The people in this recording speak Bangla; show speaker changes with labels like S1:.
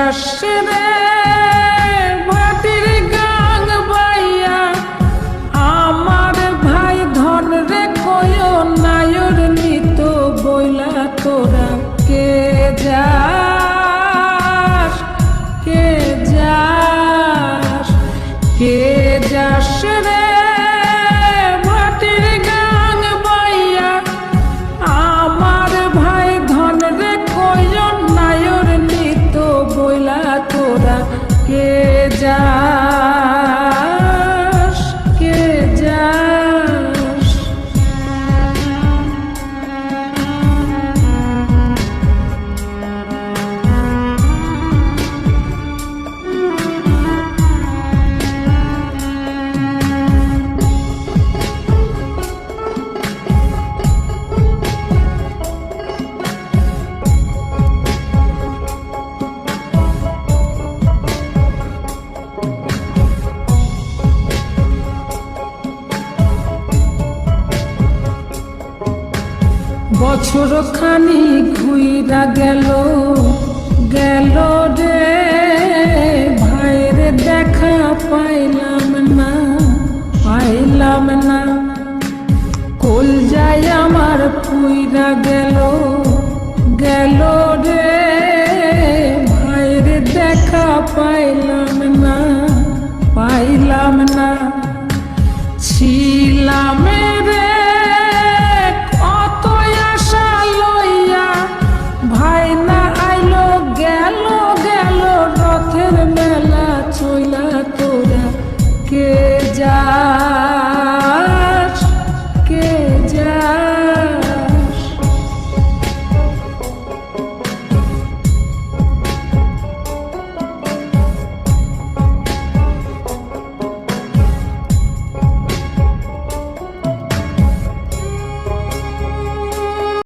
S1: যাস রে ভাটির গাং বাইয়া আমার ভাই ধন রে কয় নায়র নিত বইলা তোরা কে যাস কে যাস কে যাস রে ভাটির গাং বাইয়া আমার ভাই ধন রে কয় নায়র নিত বইলা তোরা কে যাস কে যাস। বছর খানি ঘুইরা গেল গেল রে ভাইরে দেখা পাইলাম না কোল যায় আমার পুইরা গেল